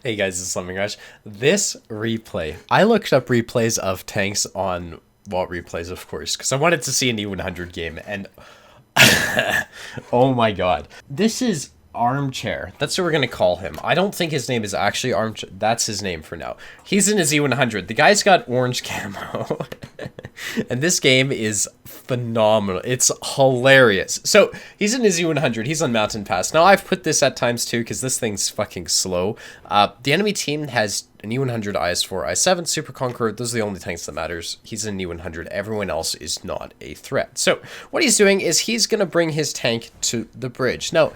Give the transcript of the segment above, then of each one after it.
Hey guys, it's Slumming Rush. This replay, I looked up replays of tanks on, well, replays of course, because I wanted to see an E100 game, and oh my god. This is Armchair. That's what we're going to call him. I don't think his name is actually Armchair. That's his name for now. He's in his E100. The guy's got orange camo. And this game is phenomenal. It's hilarious. So he's in his E100. He's on Mountain Pass. Now I've put this at times too because this thing's fucking slow. The enemy team has an E100, IS-4, I-7, Super Conqueror. Those are the only tanks that matters. He's in E100. Everyone else is not a threat. So what he's doing is he's going to bring his tank to the bridge. Now,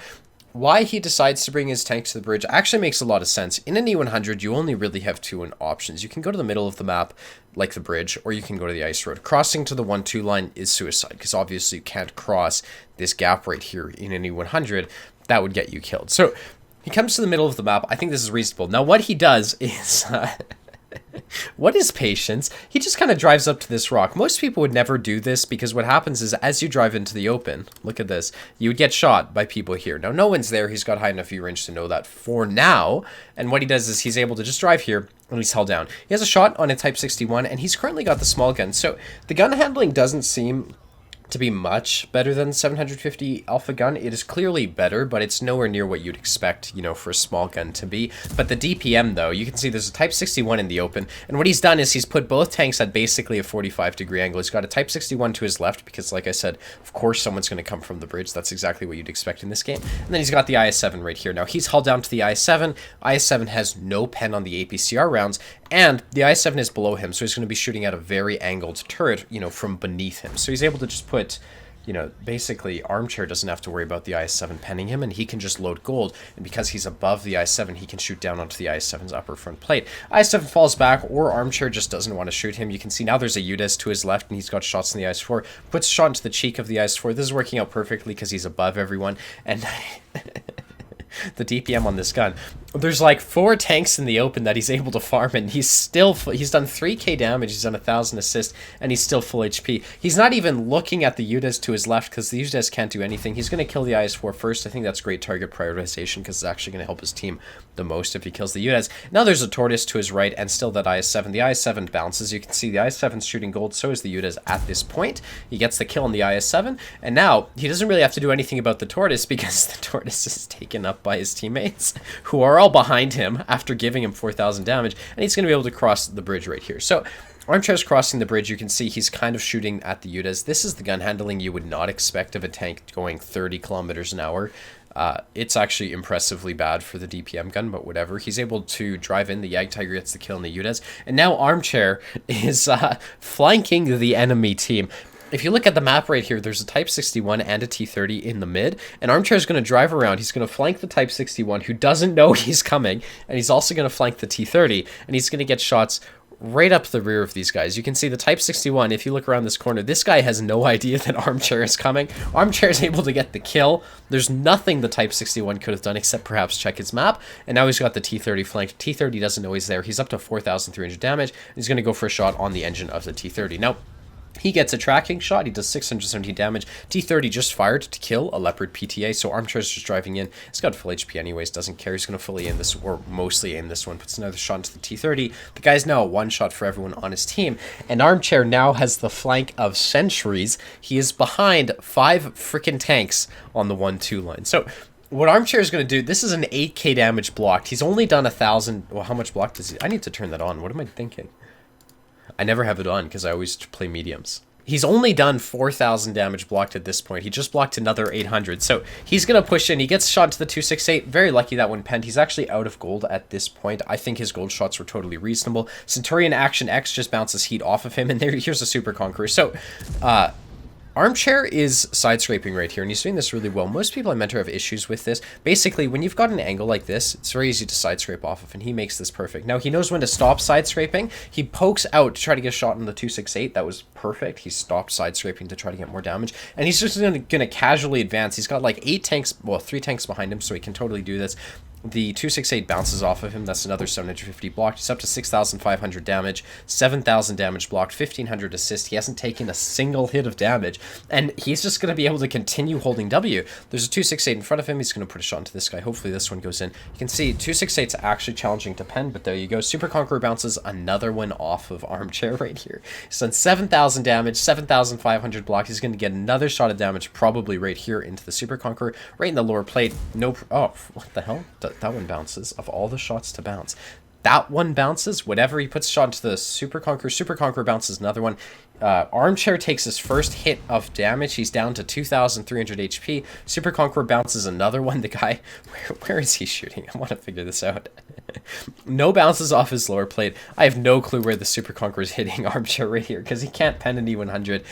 why he decides to bring his tank to the bridge actually makes a lot of sense. In an E100, you only really have two options. You can go to the middle of the map, like the bridge, or you can go to the ice road. Crossing to the 1-2 line is suicide, because obviously you can't cross this gap right here in an E100. That would get you killed. So he comes to the middle of the map. I think this is reasonable. Now what he does is... what is patience? He just kind of drives up to this rock. Most people would never do this because what happens is as you drive into the open, look at this, you would get shot by people here. Now, no one's there. He's got high enough view range to know that for now. And what he does is he's able to just drive here and he's held down. He has a shot on a Type 61 and he's currently got the small gun. So the gun handling doesn't seem to be much better than 750 alpha gun. It is clearly better, but it's nowhere near what you'd expect, you know, for a small gun to be. But the DPM though, you can see there's a Type 61 in the open, and what he's done is he's put both tanks at basically a 45-degree angle. He's got a Type 61 to his left because, like I said, of course someone's going to come from the bridge. That's exactly what you'd expect in this game. And then he's got the IS-7 right here. Now he's hauled down to the IS-7. IS-7 has no pen on the APCR rounds, and the IS-7 is below him, so he's going to be shooting at a very angled turret, you know, from beneath him. So he's able to just put, you know, basically Armchair doesn't have to worry about the IS-7 penning him, and he can just load gold, and because he's above the IS-7, he can shoot down onto the IS-7's upper front plate. IS-7 falls back, or Armchair just doesn't want to shoot him. You can see now there's a UDES to his left, and he's got shots in the IS-4, puts a shot into the cheek of the IS-4. This is working out perfectly because he's above everyone, and... the DPM on this gun. There's like 4 tanks in the open that he's able to farm, and he's still he's done 3k damage, he's done 1,000 assists, and he's still full HP. He's not even looking at the UDES to his left because the UDES can't do anything. He's going to kill the IS-4 first. I think that's great target prioritization because it's actually going to help his team the most if he kills the UDES. Now there's a Tortoise to his right and still that IS-7. The IS-7 bounces. You can see the IS-7's shooting gold, so is the UDES at this point. He gets the kill on the IS-7, and now he doesn't really have to do anything about the Tortoise because the Tortoise is taken up by his teammates who are all behind him after giving him 4,000 damage, and he's going to be able to cross the bridge right here. So Armchair's crossing the bridge. You can see he's kind of shooting at the UDES. This is the gun handling you would not expect of a tank going 30 kilometers an hour. It's actually impressively bad for the DPM gun, but whatever. He's able to drive in. The Yag Tiger gets the kill on the UDES, and now Armchair is flanking the enemy team. If you look at the map right here, there's a Type 61 and a T-30 in the mid, and Armchair's going to drive around. He's going to flank the Type 61, who doesn't know he's coming, and he's also going to flank the T-30, and he's going to get shots right up the rear of these guys. You can see the Type 61, if you look around this corner, this guy has no idea that Armchair is coming. Armchair is able to get the kill. There's nothing the Type 61 could have done except perhaps check his map, and now he's got the T-30 flanked. T-30 doesn't know he's there. He's up to 4,300 damage. He's going to go for a shot on the engine of the T-30. Now, he gets a tracking shot. He does 617 damage. T-30 just fired to kill a Leopard PTA, so Armchair's just driving in. He's got full HP anyways, doesn't care. He's going to fully aim this, or mostly aim this one. Puts another shot into the T-30. The guy's now a one-shot for everyone on his team, and Armchair now has the flank of sentries. He is behind 5 freaking tanks on the 1-2 line. So what Armchair is going to do, this is an 8k damage blocked. He's only done 1,000. Well, how much blocked is he? I need to turn that on. What am I thinking? I never have it on because I always play mediums. He's only done 4,000 damage blocked at this point. He just blocked another 800. So he's going to push in. He gets shot to the 268. Very lucky that one penned. He's actually out of gold at this point. I think his gold shots were totally reasonable. Centurion Action X just bounces heat off of him. And here's a Super Conqueror. So, Armchair is side scraping right here, and he's doing this really well. Most people I mentor have issues with this. Basically, when you've got an angle like this, it's very easy to side scrape off of, and he makes this perfect. Now, he knows when to stop side scraping. He pokes out to try to get a shot in the 268. That was perfect. He stopped side scraping to try to get more damage, and he's just going to casually advance. He's got like 8 tanks, well, 3 tanks behind him, so he can totally do this. The 268 bounces off of him. That's another 750 blocked. He's up to 6,500 damage, 7,000 damage blocked, 1,500 assist. He hasn't taken a single hit of damage, and he's just going to be able to continue holding W. There's a 268 in front of him. He's going to put a shot into this guy. Hopefully this one goes in. You can see 268's actually challenging to pen, but there you go. Super Conqueror bounces another one off of Armchair right here. He's done 7,000 damage, 7,500 blocked. He's going to get another shot of damage probably right here into the Super Conqueror, right in the lower plate. No, oh, what the hell? That one bounces. Of all the shots to bounce, that one bounces. Whatever he puts a shot into the Super Conqueror bounces another one. Armchair takes his first hit of damage. He's down to 2,300 HP. Super Conqueror bounces another one. The guy, where is he shooting? I want to figure this out. No bounces off his lower plate. I have no clue where the Super Conqueror is hitting Armchair right here, because he can't pen an E100.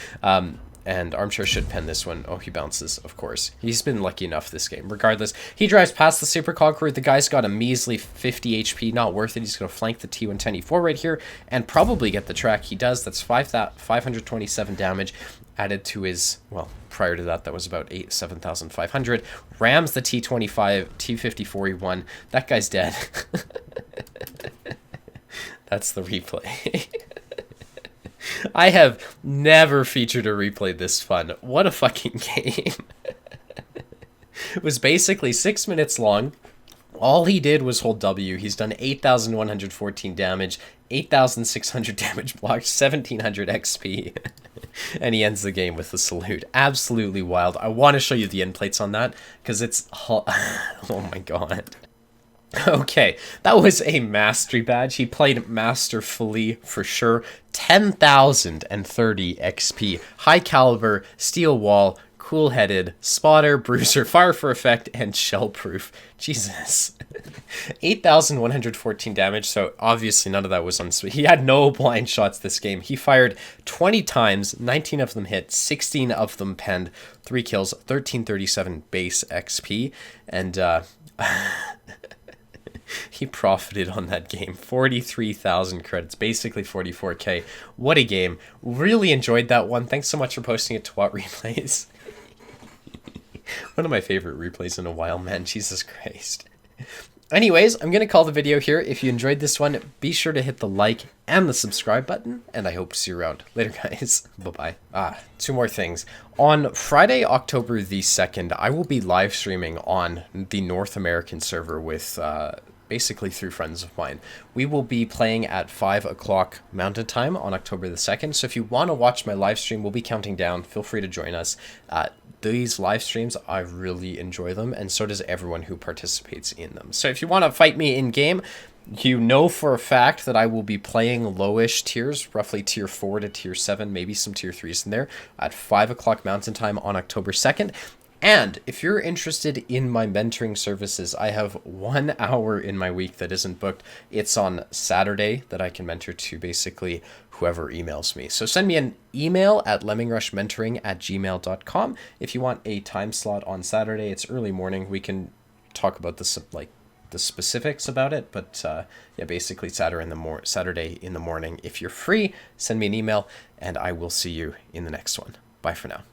And Armchair should pen this one. Oh, he bounces, of course. He's been lucky enough this game. Regardless, he drives past the Super Conqueror. The guy's got a measly 50 HP. Not worth it. He's going to flank the T110E4 right here and probably get the track. He does. That's 527 damage added to his, well, prior to that, that was about 7,500. Rams the T54E1. That guy's dead. That's the replay. I have never featured a replay this fun. What a fucking game. It was basically 6 minutes long. All he did was hold W. He's done 8,114 damage, 8,600 damage blocked, 1,700 XP. And he ends the game with a salute. Absolutely wild. I want to show you the end plates on that, because it's... oh my god. Okay, that was a mastery badge. He played masterfully for sure. 10,030 XP. High caliber, steel wall, cool-headed, spotter, bruiser, fire for effect, and shell-proof. Jesus. 8,114 damage, so obviously none of that was on sweet. He had no blind shots this game. He fired 20 times, 19 of them hit, 16 of them penned, 3 kills, 1,337 base XP, and he profited on that game. 43,000 credits, basically 44k. What a game. Really enjoyed that one. Thanks so much for posting it to What Replays. One of my favorite replays in a while, man. Jesus Christ. Anyways, I'm going to call the video here. If you enjoyed this one, be sure to hit the like and the subscribe button, and I hope to see you around. Later, guys. Bye-bye. 2 more things. On Friday, October the 2nd, I will be live streaming on the North American server with... basically 3 friends of mine. We will be playing at 5 o'clock Mountain Time on October the 2nd. So if you want to watch my live stream, we'll be counting down. Feel free to join us. These live streams, I really enjoy them, and so does everyone who participates in them. So if you want to fight me in game, you know for a fact that I will be playing lowish tiers, roughly tier 4 to tier 7, maybe some tier 3s in there, at 5 o'clock Mountain Time on October 2nd. And if you're interested in my mentoring services, I have 1 hour in my week that isn't booked. It's on Saturday that I can mentor to basically whoever emails me. So send me an email at lemmingrushmentoring@gmail.com if you want a time slot on Saturday. It's early morning. We can talk about this, like the specifics about it, but yeah, basically Saturday in the morning. If you're free, send me an email, and I will see you in the next one. Bye for now.